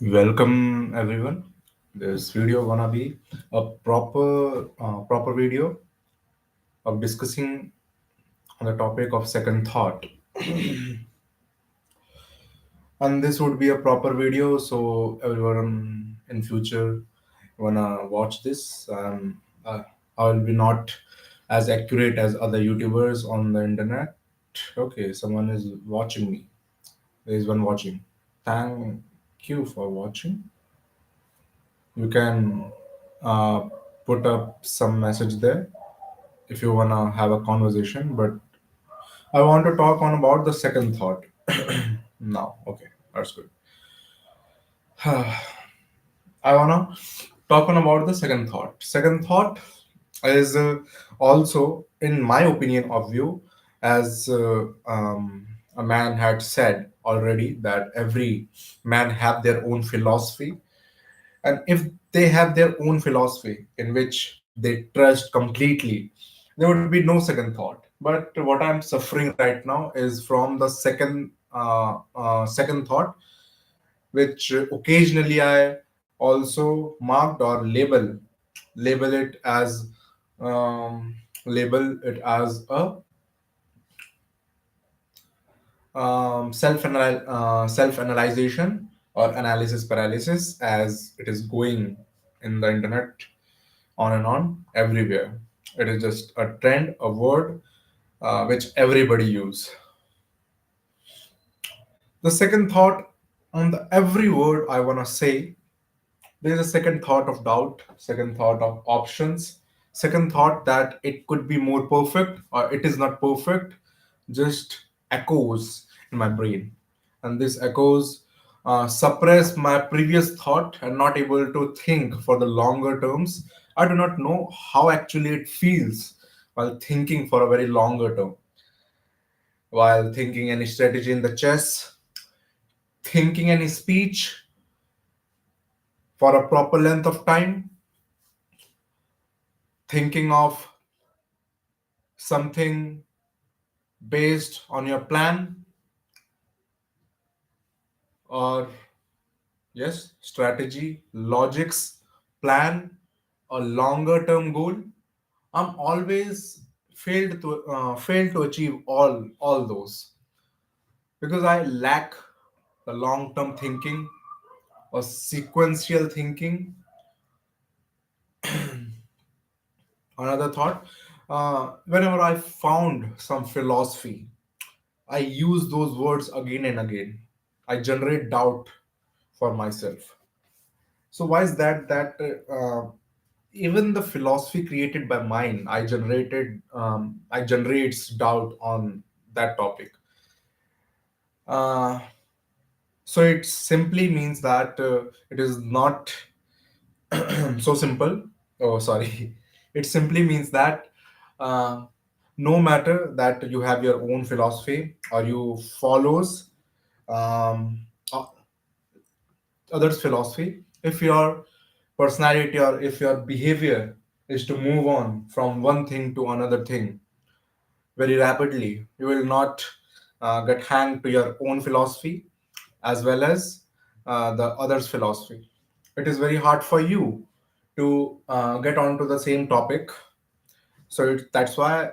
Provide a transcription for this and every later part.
Welcome everyone. This video gonna be a proper video of discussing on the topic of second thought, and this would be a proper video. So everyone in future wanna watch this. I will be not as accurate as other YouTubers on the internet. Okay, someone is watching me. There is one watching. Thank you for watching. You can uh, put up some message there if you wanna have a conversation. But I want to talk on about the second thought now. Okay, that's good. I wanna talk on about the second thought. Second thought is also, in my opinion of view, as a man had said already that every man have their own philosophy, and if they have their own philosophy in which they trust completely, there would be no second thought. But what I'm suffering right now is from the second thought, which occasionally I also marked or label it as um, label it as a self analyzation or analysis paralysis, as it is going in the internet on and on everywhere. It is just a trend, a word which everybody use. The second thought on the every word I wanna say, there is a second thought of doubt, second thought of options, second thought that it could be more perfect or it is not perfect, just echoes in my brain. And this echoes suppress my previous thought and not able to think for the longer terms. I do not know how actually it feels while thinking for a very longer term, while thinking any strategy in the chess, thinking any speech for a proper length of time, thinking of something based on your plan or yes, strategy, logics, plan, a longer term goal. I'm always failed to achieve all those because I lack the long term thinking or sequential thinking. Another thought, whenever I found some philosophy, I use those words again and again. I generate doubt for myself. So why is that? Even the philosophy created by mine, I generates doubt on that topic. Uh, so it simply means that it is not so simple. Oh, sorry. It simply means that uh, no matter that you have your own philosophy or you follows um, o- others' philosophy, if your personality or if your behavior is to move on from one thing to another thing very rapidly, you will not get hanged to your own philosophy as well as the others' philosophy. It is very hard for you to get onto the same topic. So that's why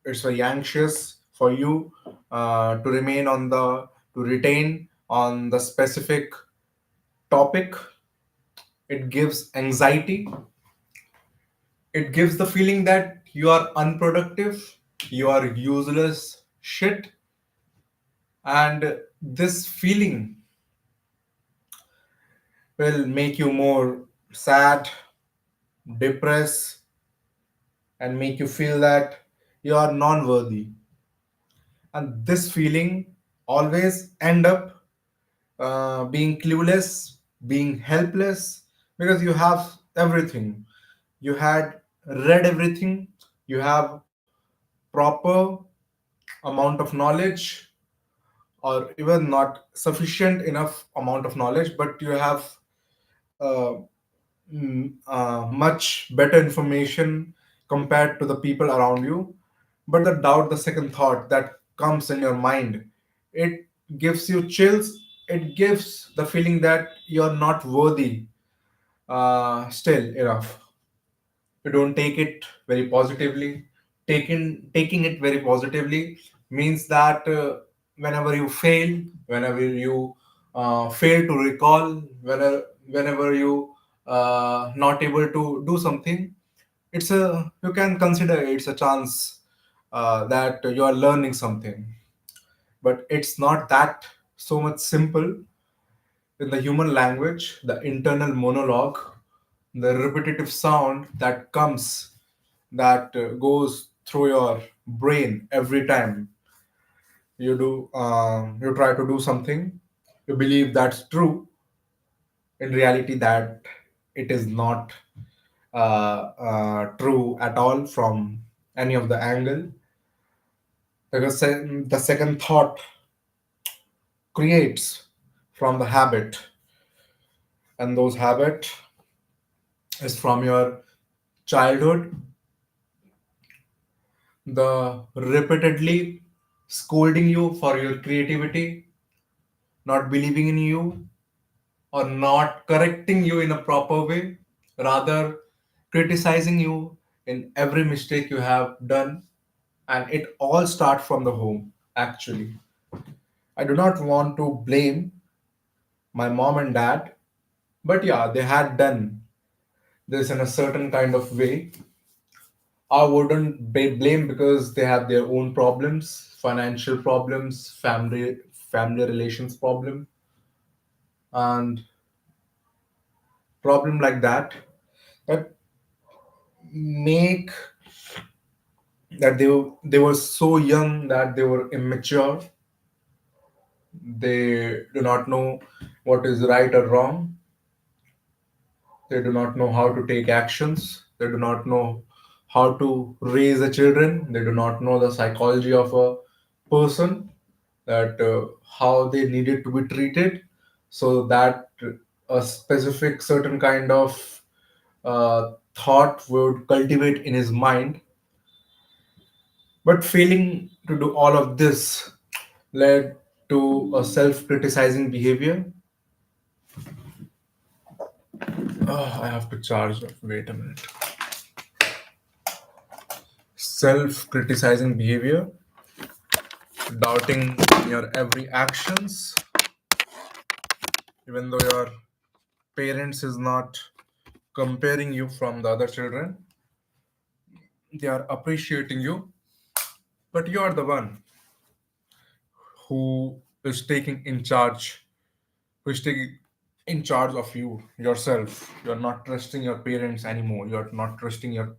it's very anxious for you to retain on the specific topic. It gives anxiety. It gives the feeling that you are unproductive, you are useless shit, and this feeling will make you more sad, depressed, and make you feel that you are non-worthy. And this feeling always end up being clueless, being helpless, because you have everything. You had read everything. You have proper amount of knowledge, or even not sufficient enough amount of knowledge, but you have uh, much better information compared to the people around you. But the doubt, the second thought that comes in your mind, it gives you chills, it gives the feeling that you're not worthy still enough. You don't take it very positively. Taking it very positively means that whenever you fail, whenever you fail to recall, whenever you not able to do something, it's a you can consider it's a chance that you are learning something. But it's not that so much simple. In the human language, the internal monologue, the repetitive sound that comes, that goes through your brain every time you try to do something, you believe that's true. In reality, that it is not true at all from any of the angle. Because the second thought creates from the habit, and those habit is from your childhood, the repeatedly scolding you for your creativity, not believing in you, or not correcting you in a proper way, rather criticizing you in every mistake you have done. And it all starts from the home, actually. I do not want to blame my mom and dad, but yeah, they had done this in a certain kind of way. I wouldn't blame because they have their own problems, financial problems, family relations problem, and problem like that, that make that they were so young that they were immature. They do not know what is right or wrong. They do not know how to take actions. They do not know how to raise the children. They do not know the psychology of a person, that how they needed to be treated, so that a specific certain kind of thought would cultivate in his mind. But failing to do all of this led to a self-criticizing behavior. I have to charge. Wait a minute. Self-criticizing behavior, doubting your every actions, even though your parents is not comparing you from the other children, they are appreciating you, but you are the one who is taking in charge, who is taking in charge of you yourself. You're not trusting your parents anymore. You're not trusting your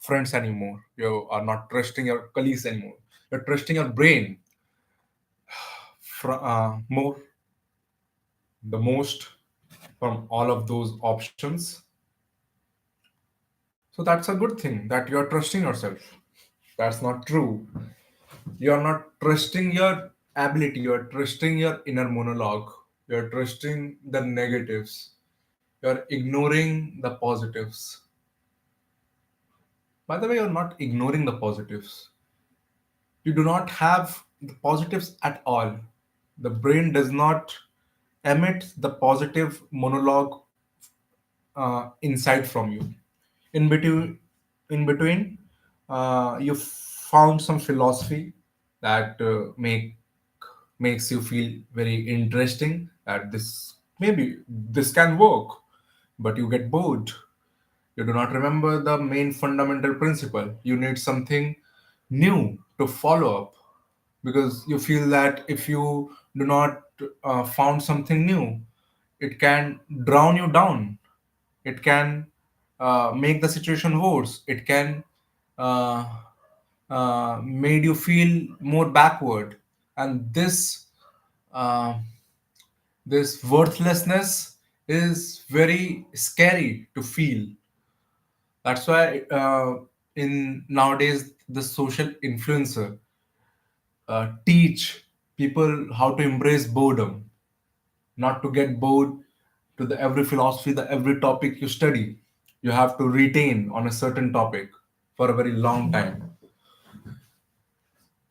friends anymore. You are not trusting your colleagues anymore. You're trusting your brain more, the most, from all of those options. So that's a good thing that you're trusting yourself. That's not true. You're not trusting your ability. You're trusting your inner monologue. You're trusting the negatives. You're ignoring the positives. By the way, you're not ignoring the positives. You do not have the positives at all. The brain does not emit the positive monologue inside from you. In between, you found some philosophy that makes you feel very interesting. That this maybe this can work, but you get bored. You do not remember the main fundamental principle. You need something new to follow up, because you feel that if you do not found something new, it can drown you down. It can make the situation worse. It can uh, made you feel more backward, and uh, this worthlessness is very scary to feel. That's why in nowadays the social influencer teach people how to embrace boredom, not to get bored to the every philosophy, the every topic you study. You have to retain on a certain topic for a very long time.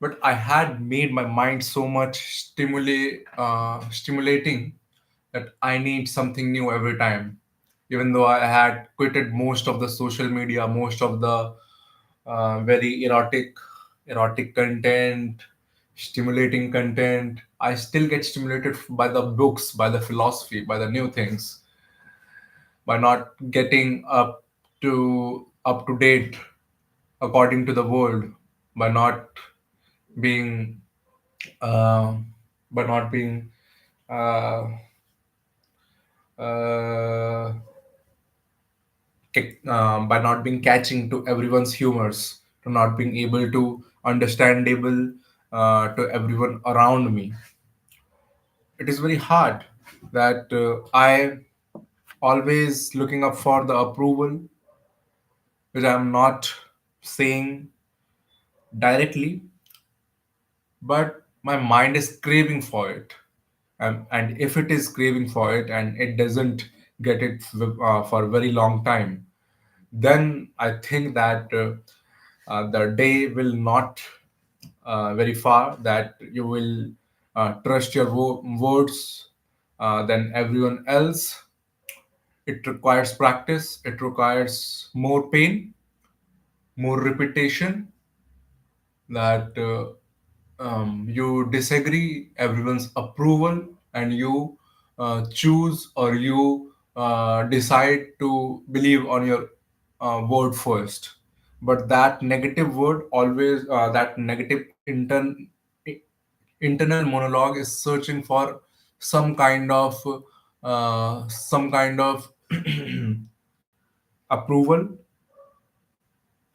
but I had made my mind so much stimulating that I need something new every time. Even though I had quitted most of the social media, most of the very erotic content, stimulating content, I still get stimulated by the books, by the philosophy, by the new things, by not getting up to date according to the world, by not being uh, by not being uh, uh, by not being catching to everyone's humors, to not being able to understandable to everyone around me. It is very hard that I always looking up for the approval, which I'm not saying directly, but my mind is craving for it. And if it is craving for it and it doesn't get it for a very long time, then I think that the day will not very far, that you will trust your words than everyone else. It requires practice, it requires more pain, more repetition, that you disagree everyone's approval, and you choose, or you decide to believe on your word first. But that negative word always, that negative internal monologue is searching for some kind of approval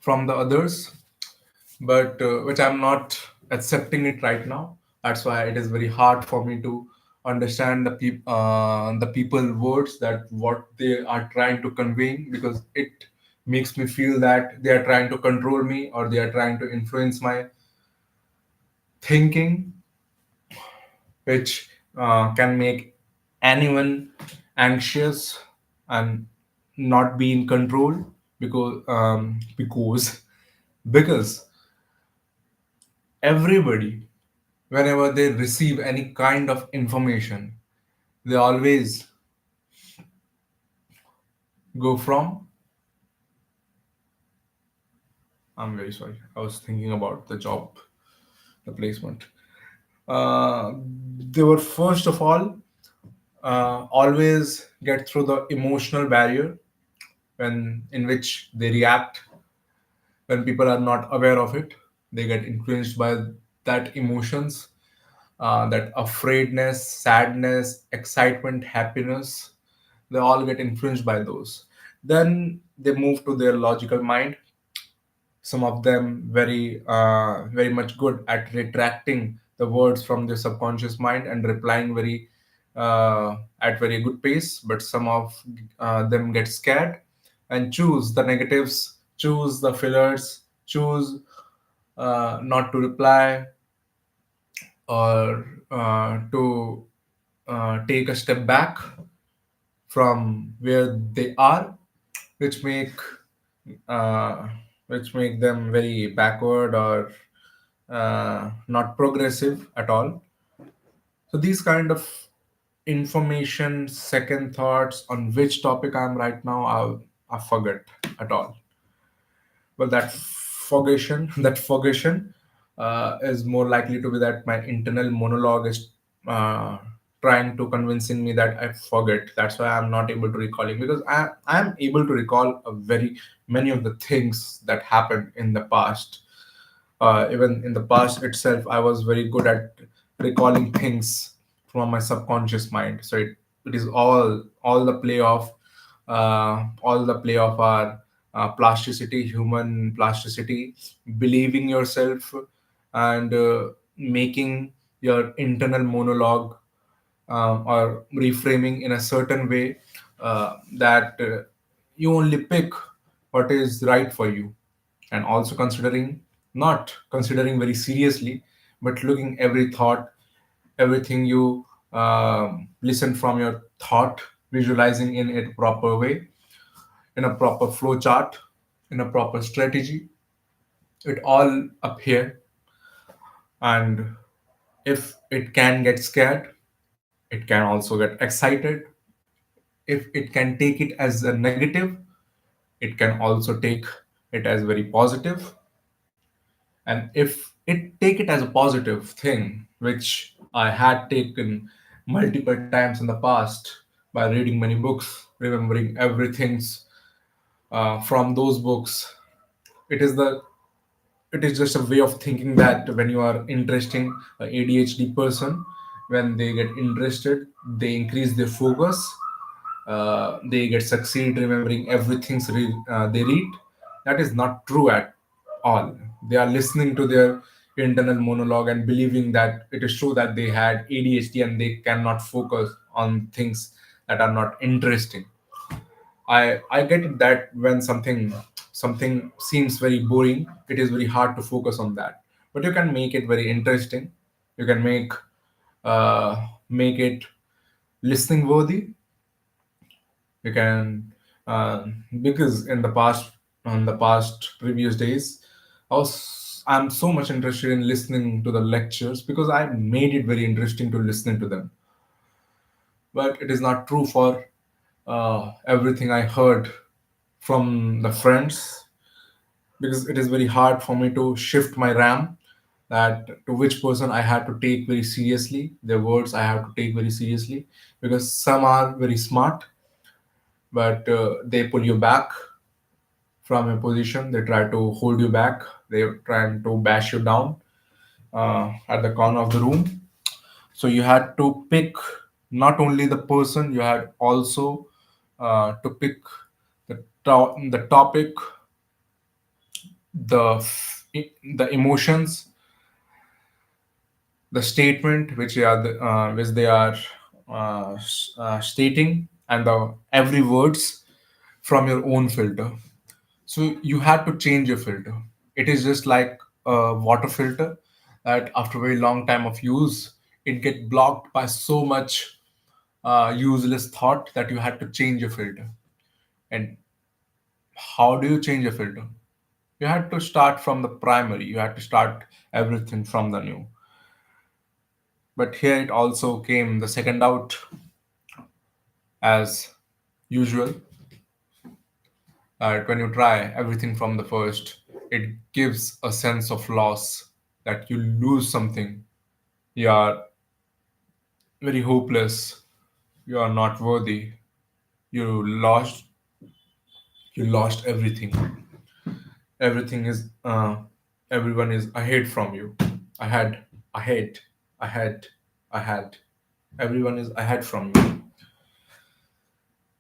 from the others, but which I'm not accepting it right now. That's why it is very hard for me to understand the people words, that what they are trying to convey, because it makes me feel that they are trying to control me, or they are trying to influence my thinking, which can make anyone anxious and not be in control, because everybody, whenever they receive any kind of information, they always go from, I'm very sorry, I was thinking about the job, the placement. uh, they were first of all always get through the emotional barrier, when in which they react when people are not aware of it. They get influenced by that emotions, that afraidness, sadness, excitement, happiness. They all get influenced by those. Then they move to their logical mind. Some of them very much good at retracting the words from their subconscious mind and replying at very good pace. But some of them get scared and choose the negatives, choose the fillers, choose not to reply, or to take a step back from where they are, which make uh, which make them very backward, or not progressive at all. So these kind of information, second thoughts on which topic I'm right now, I forget at all. Well, that fogation is more likely to be that my internal monologue is uh, trying to convincing me that I forget. That's why I'm not able to recalling, because I am able to recall a very many of the things that happened in the past. Even in the past itself, I was very good at recalling things from my subconscious mind. So it is all the play of our plasticity, human plasticity, believing yourself, and making your internal monologue, or reframing in a certain way, that you only pick what is right for you, and also not considering very seriously, but looking every thought, everything you listen from your thought, visualizing in a proper way, in a proper flow chart, in a proper strategy. It all up here. And if it can get scared, it can also get excited. If it can take it as a negative, it can also take it as very positive. And if it take it as a positive thing, which I had taken multiple times in the past by reading many books, remembering everything's from those books, it is the it is just a way of thinking that when you are interesting a ADHD person, when they get interested, they increase their focus, they get succeed remembering everything they read. That is not true at all. They are listening to their internal monologue and believing that it is true that they had ADHD and they cannot focus on things that are not interesting. I get it that when something seems very boring, it is very hard to focus on that. But you can make it very interesting. You can make it listening worthy. You can because in the past previous days, I'm so much interested in listening to the lectures because I made it very interesting to listening to them. But it is not true for everything I heard from the friends, because it is very hard for me to shift my RAM, that to which person I have to take very seriously, their words I have to take very seriously, because some are very smart, but they pull you back from your position, they try to hold you back, they're trying to bash you down at the corner of the room. So you had to pick not only the person, you had also to pick the topic, the emotions, the statement which they are stating, and the every words from your own filter. So you had to change your filter. It is just like a water filter that after a very long time of use, it get blocked by so much useless thought that you had to change your filter. And how do you change your filter? You had to start from the primary. You had to start everything from the new. But here it also came the second out, as usual, that when you try everything from the first, it gives a sense of loss, that you lose something. You are very hopeless. You are not worthy. You lost. You lost everything. Everything is. Everyone is ahead from you. Ahead. Ahead. Ahead. Ahead. Everyone is ahead from you.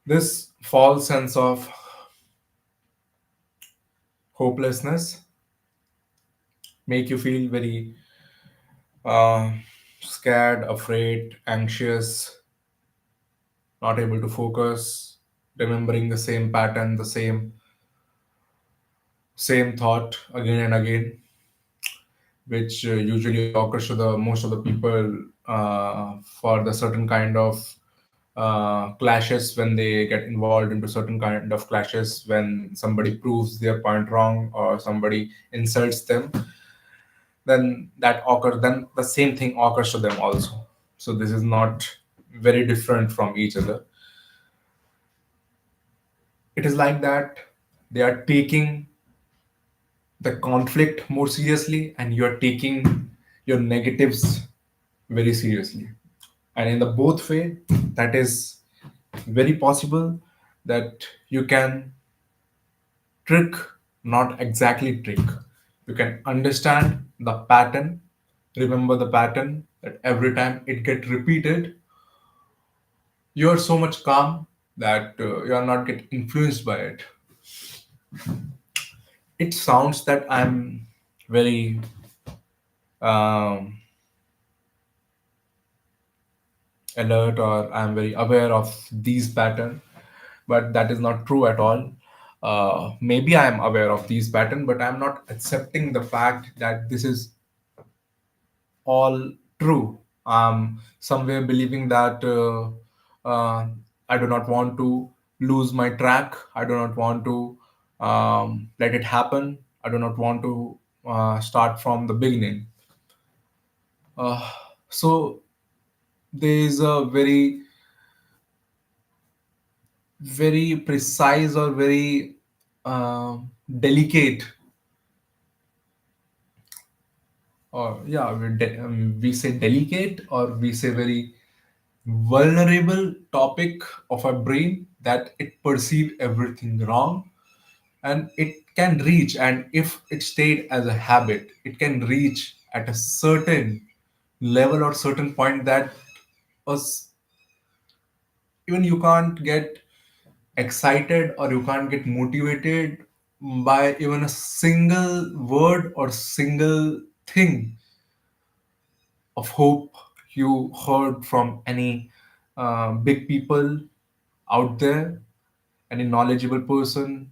This false sense of hopelessness make you feel very uh, scared, afraid, anxious, not able to focus, remembering the same pattern, the same thought again and again, which usually occurs to the most of the people for the certain kind of clashes, when they get involved into certain kind of clashes, when somebody proves their point wrong or somebody insults them, then that occurs, then the same thing occurs to them also. So this is not very different from each other. It is like that they are taking the conflict more seriously and you are taking your negatives very seriously. And in the both way, that is very possible that you can trick, not exactly trick. You can understand the pattern, remember the pattern, that every time it get repeated, you are so much calm that you are not get influenced by it. It sounds that I'm very um, alert or I'm very aware of these pattern, but that is not true at all. Maybe I am aware of these pattern, but I'm not accepting the fact that this is all true. Somewhere believing that I do not want to lose my track. I do not want to let it happen. I do not want to start from the beginning. Uh, so there is a very precise or very uh, delicate, or yeah, we say delicate, or we say very vulnerable topic of our brain, that it perceive everything wrong, and it can reach, and if it stayed as a habit, it can reach at a certain level or certain point that us, even you can't get excited or you can't get motivated by even a single word or single thing of hope you heard from any big people out there, any knowledgeable person,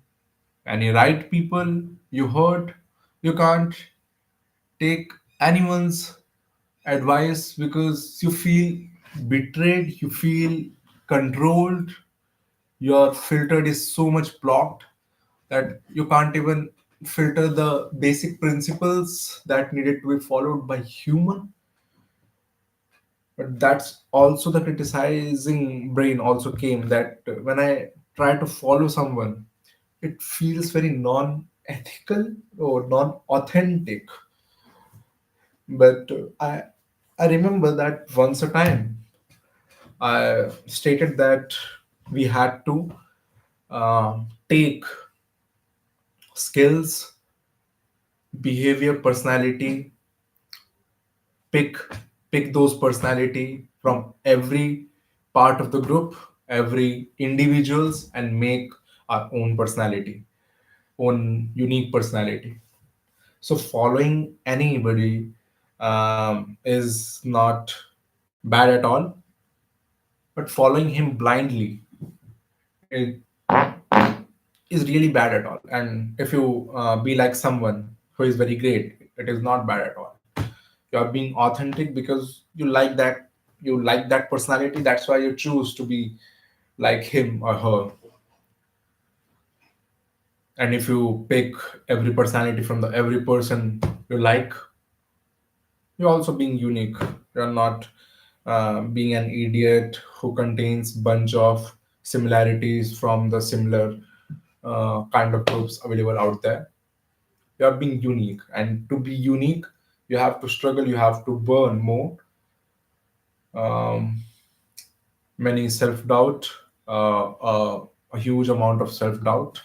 any right people you heard. You can't take anyone's advice because you feel betrayed, you feel controlled, your filter is so much blocked that you can't even filter the basic principles that needed to be followed by human. But that's also the criticizing brain also came, that when I try to follow someone, it feels very non-ethical or non-authentic. But I remember that once a time I stated that we had to take skills, behavior, personality, pick pick those personality from every part of the group, every individuals, and make our own personality, own unique personality. So following anybody is not bad at all, but following him blindly it is really bad at all. And if you be like someone who is very great, it is not bad at all. You are being authentic because you like that personality. That's why you choose to be like him or her. And if you pick every personality from the every person you like, you're also being unique. You're not being an idiot who contains bunch of similarities from the similar kind of groups available out there. You are being unique, and to be unique, you have to struggle. You have to burn more. Um, Many self doubt, a huge amount of self doubt.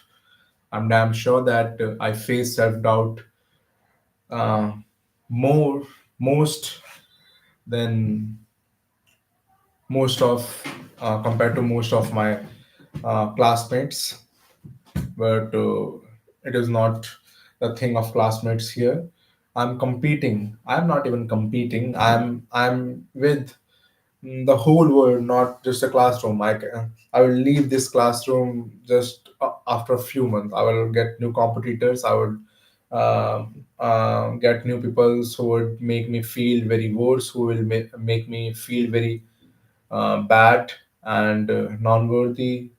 I'm damn sure that I face self doubt uh, more, most than most of compared to most of my classmates. But it is not the thing of classmates here. I'm competing. I'm not even competing. I'm with the whole world, not just a classroom. I will leave this classroom just after a few months. I will get new competitors. I would get new people who would make me feel very worse, who will make me feel very bad and non-worthy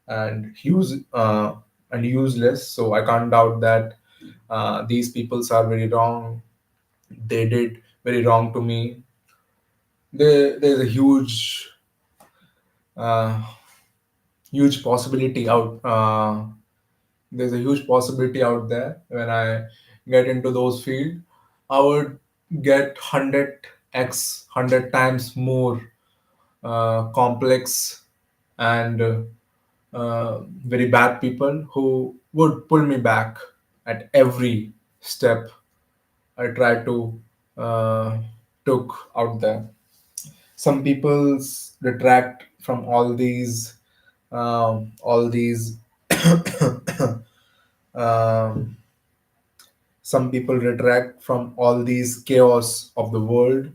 and useless. So I can't doubt that these peoples are very wrong. They did very wrong to me. There's a uh, huge possibility out. There's a huge possibility out there. When I get into those field, I would get 100x, 100 times more complex and very bad people who would pull me back at every step I try to uh, took out there. Some people retract from all these um, some people retract from all these chaos of the world,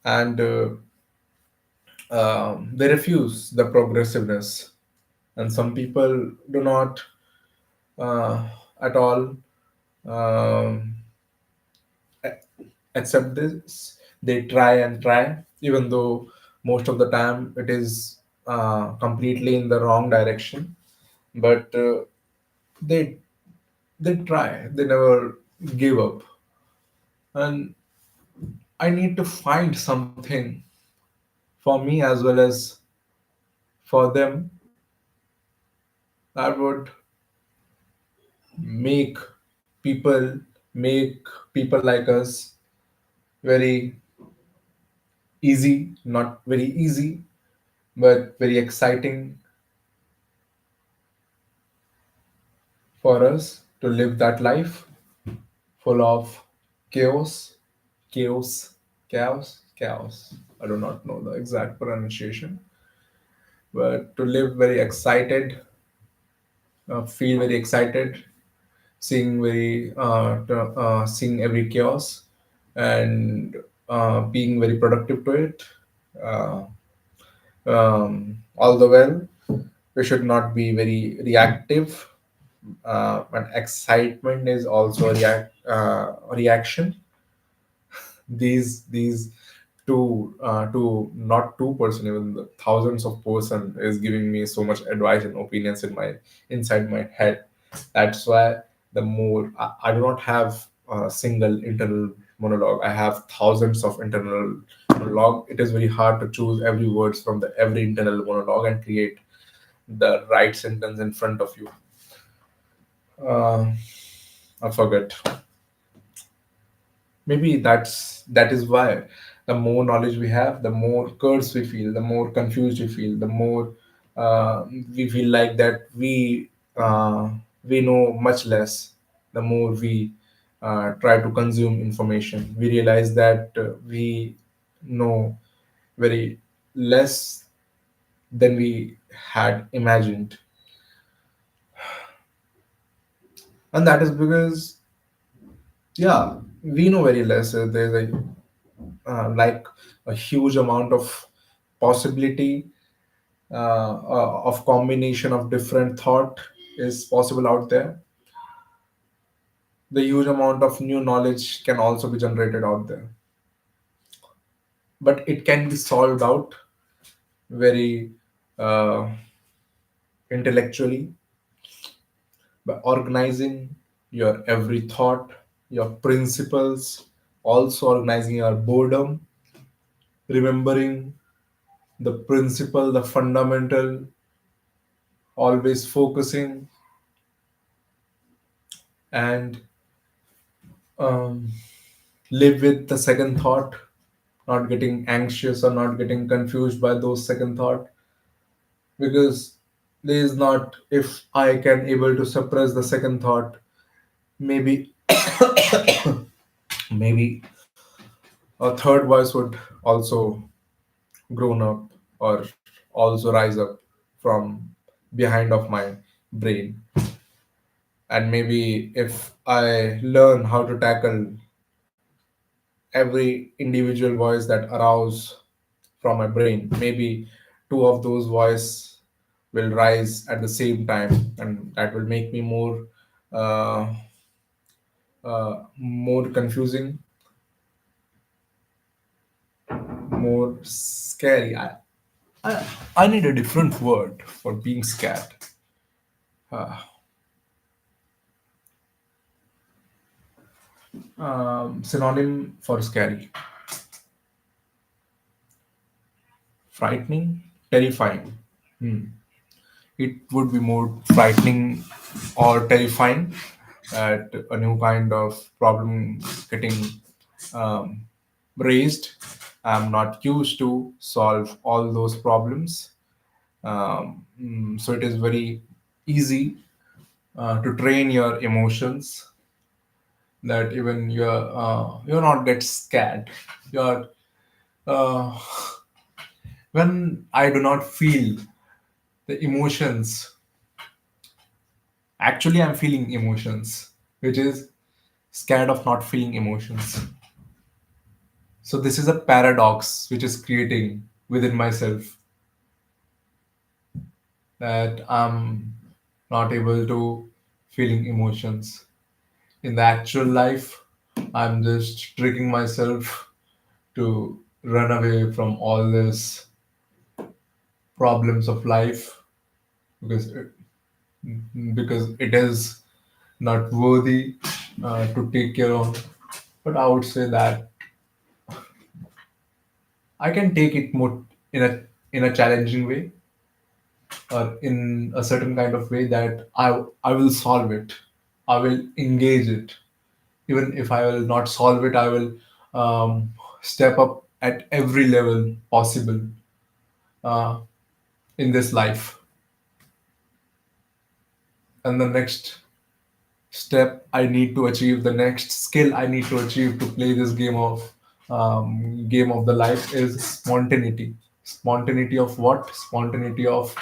and they refuse the progressiveness. And some people do not uh, at all um, accept this. They try and try, even though most of the time it is completely in the wrong direction. But they they try. They never give up. And I need to find something for me as well as for them that would make people make people like us very easy, not very easy, but very exciting for us to live that life full of chaos, chaos, chaos. I do not know the exact pronunciation, but to live very excited, feel very excited, seeing every chaos, and being very productive to it. Uh, all the well, we should not be very reactive. And excitement is also a reaction. These two not 2%, even the thousands of person is giving me so much advice and opinions in my inside my head. That's why the more I do not have a single internal monologue. I have thousands of internal monologue. It is very hard to choose every words from the every internal monologue and create the right sentence in front of you. uh, I forget. Maybe that is why the more knowledge we have, the more cursed we feel, the more confused we feel, the more uh, we feel like that uh, we know much less. The more we try to consume information, we realize that we know very less than we had imagined. And that is because, yeah, we know very less. There's like a huge amount of possibility of combination of different thought is possible out there. The huge amount of new knowledge can also be generated out there, but it can be solved out very uh, intellectually by organizing your every thought, your principles, also organizing your boredom, remembering the principle, the fundamental, always focusing, and um, live with the second thought, not getting anxious or not getting confused by those second thought, because there is not, if I can able to suppress the second thought, maybe maybe a third voice would also grown up or also rise up from behind of my brain. And maybe if I learn how to tackle every individual voice that arouse from my brain, maybe two of those voice will rise at the same time, and that will make me uh, more confusing, more scary. I I need a different word for being scared. uh, Synonym for scary: frightening, terrifying. Hmm. It would be more frightening or terrifying that a new kind of problem getting um, raised. I'm not used to solve all those problems. So it is very easy to train your emotions, that even you're not get scared. You're uh, when I do not feel the emotions, actually I'm feeling emotions, which is scared of not feeling emotions. So this is a paradox which is creating within myself, that I'm not able to feeling emotions. In the actual life, I'm just tricking myself to run away from all these problems of life, because it is not worthy to take care of. But I would say that I can take it more in a challenging way, or in a certain kind of way that I will solve it. I will engage it. Even if I will not solve it, I will um, step up at every level possible uh, in this life. And the next step I need to achieve, the next skill I need to achieve to play this game of the life is spontaneity. Spontaneity of what? Spontaneity of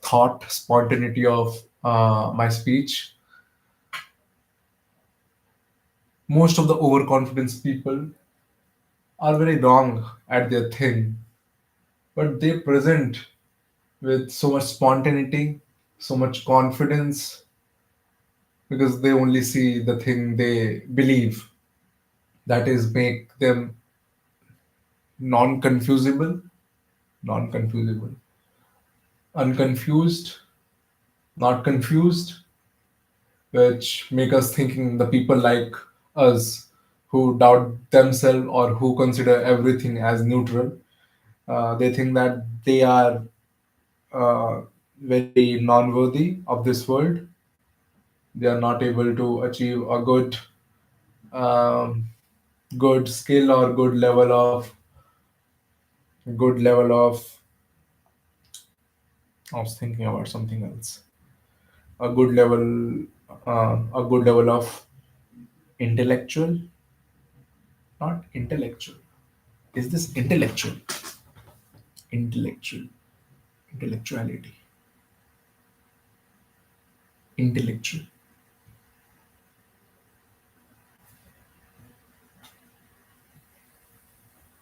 thought, spontaneity of my speech. Most of the overconfidence people are very wrong at their thing, but they present with so much spontaneity, so much confidence, because they only see the thing they believe. That is, make them non-confusable, non-confusable, unconfused, not confused, which make us thinking the people like us who doubt themselves or who consider everything as neutral. They think that they are uh, very non-worthy of this world. They are not able to achieve a um, good skill or good level of. I was thinking about something else. A good level, a good level of intellectual, not intellectual. Is this intellectual? Intellectual, intellectuality, intellectual,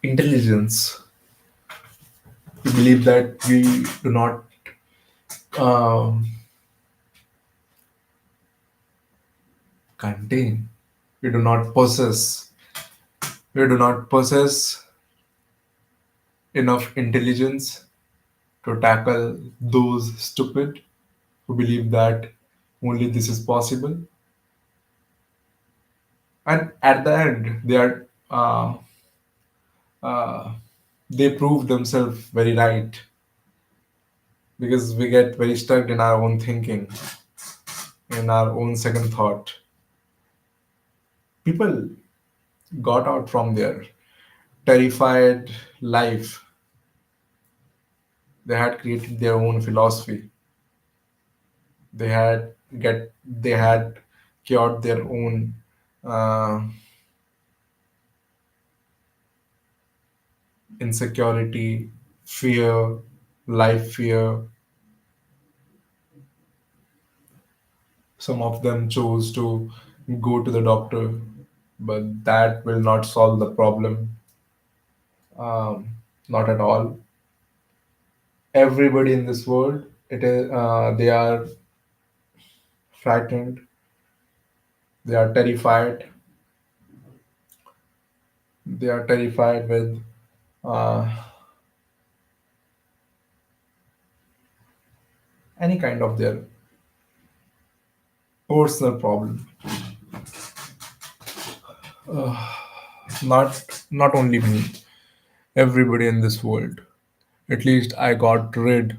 intelligence. We believe that we do not um, contain, we do not possess, we do not possess enough intelligence to tackle those stupid who believe that only this is possible. And at the end, uh, they prove themselves very right, because we get very stuck in our own thinking, in our own second thought. People got out from their terrified life. They had created their own philosophy. They had cured their own uh, insecurity, fear, life fear. Some of them chose to go to the doctor, but that will not solve the problem. Um, Not at all. Everybody in this world, they are frightened, they are terrified, they are terrified with uh, any kind of their personal problem. Not only me, everybody in this world. At least I got rid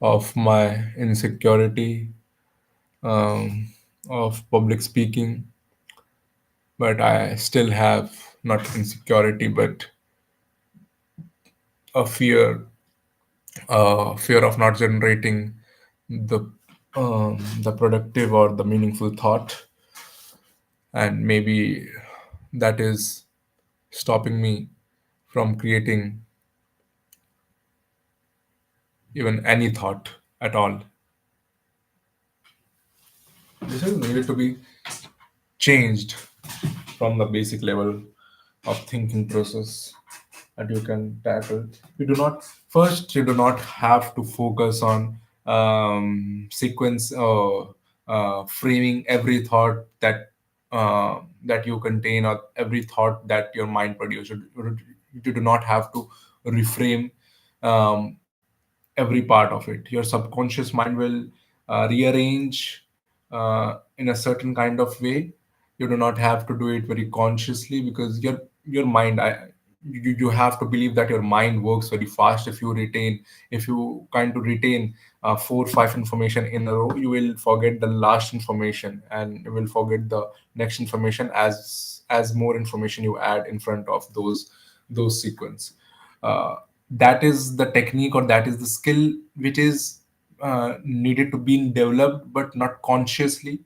of my insecurity of public speaking, but I still have not insecurity, but a fear of not generating the the productive or the meaningful thought, and maybe that is stopping me from creating even any thought at all. This is needed to be changed from the basic level of thinking process that you can tackle. You do not have to focus on sequence framing every thought that you contain, or every thought that your mind produces. You do not have to reframe um, every part of it. Your subconscious mind will rearrange in a certain kind of way. You do not have to do it very consciously, because your mind. you have to believe that your mind works very fast. If you kind of retain 4 5 information in a row, you will forget the last information, and you will forget the next information as more information you add in front of those sequence. uh, that is the technique, or that is the skill which is needed to be developed, but not consciously,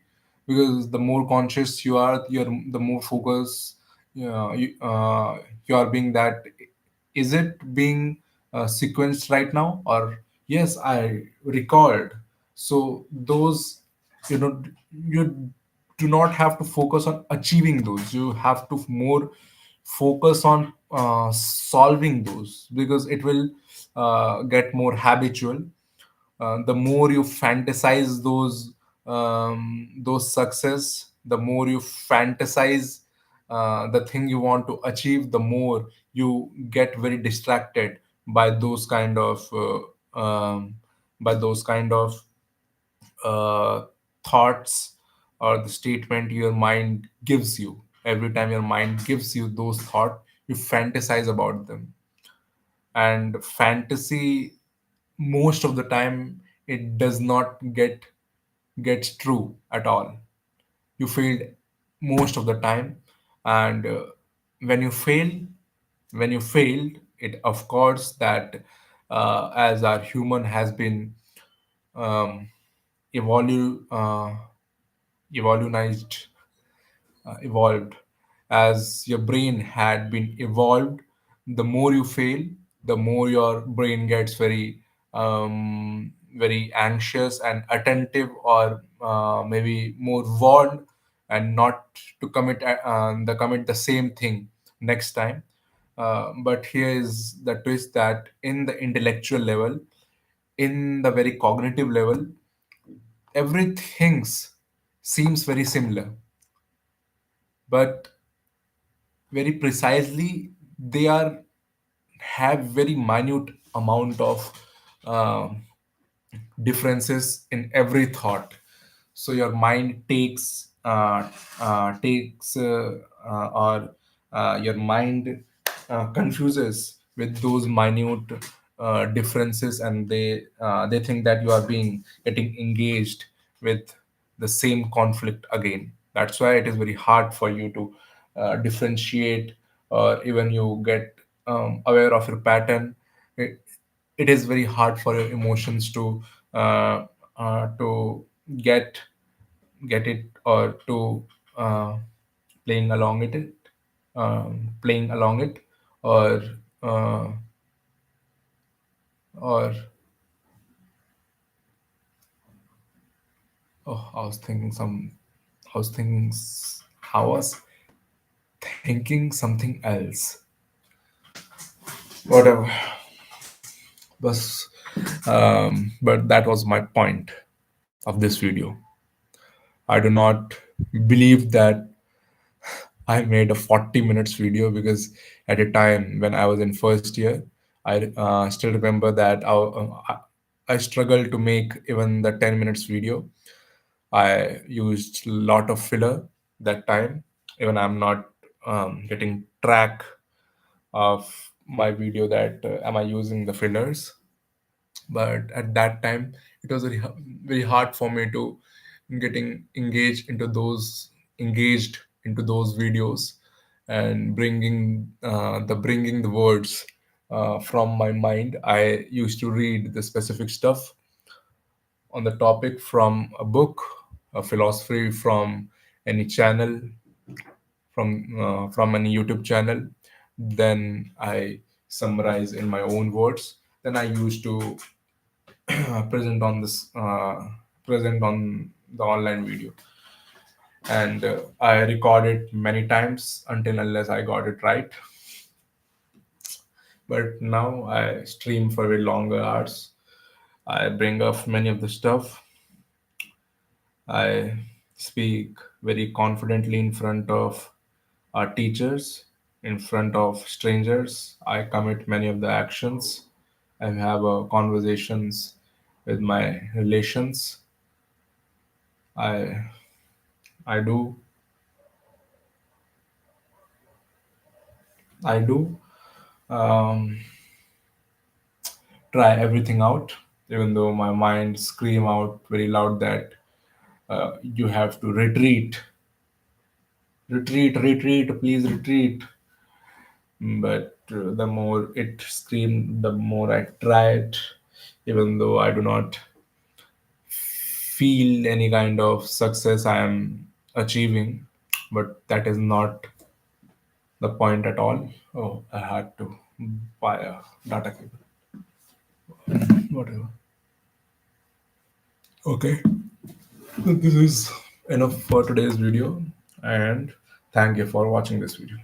because the more conscious you are, the more focus you are being, that is it being sequenced right now, or yes, I recalled. So those, you know, you do not have to focus on achieving those, you have to more focus on solving those, because it will get more habitual. The more you fantasize those success, the more you fantasize the thing you want to achieve, the more you get very distracted by those kind of by those kind of uh, thoughts, or the statement your mind gives you. Every time your mind gives you those thoughts, you fantasize about them. And fantasy, most of the time, it does not gets true at all. You failed most of the time. And when you fail when you failed, it, of course, that as our human has been um, evolu- uh, evolutionized evolved, as your brain had been evolved, the more you fail, the more your brain gets very anxious and attentive, or maybe more warned, and not to commit the same thing next time. But here is the twist, that in the intellectual level, in the very cognitive level, everything seems very similar, but very precisely they are have very minute amount of uh, differences in every thought. So your mind takes or your mind confuses with those minute differences, and they think that you are being getting engaged with the same conflict again. That's why it is very hard for you to differentiate, or even you get aware of your pattern. It is very hard for your emotions uh, to get get it, or to uh, playing along it playing along it, or uh, or oh, I was thinking I was thinking something else. Whatever. But that was my point of this video. I do not believe that I made a 40 minutes video, because at a time when I was in first year, I still remember that I struggled to make even the 10 minutes video. I used a lot of filler that time. Even I'm not getting track of my video, that am I using the fillers. But at that time, it was very hard for me to getting engaged into those videos, and bringing the words from my mind. I used to read the specific stuff on the topic from a book, a philosophy from any channel, from any YouTube channel. Then I summarize in my own words. Then I used to present on this present on the online video, and I record it many times until unless I got it right. But now I stream for very longer hours. I bring up many of the stuff. I speak very confidently in front of our teachers, in front of strangers. I commit many of the actions. I have conversations with my relations. I I do I do. um, try everything out, even though my mind scream out very loud that you have to retreat, retreat, retreat, please retreat. But the more it screamed, the more I tried, even though I do not feel any kind of success I am achieving. But that is not the point at all. Oh, I had to buy a data cable. Whatever. Okay. So this is enough for today's video, and thank you for watching this video.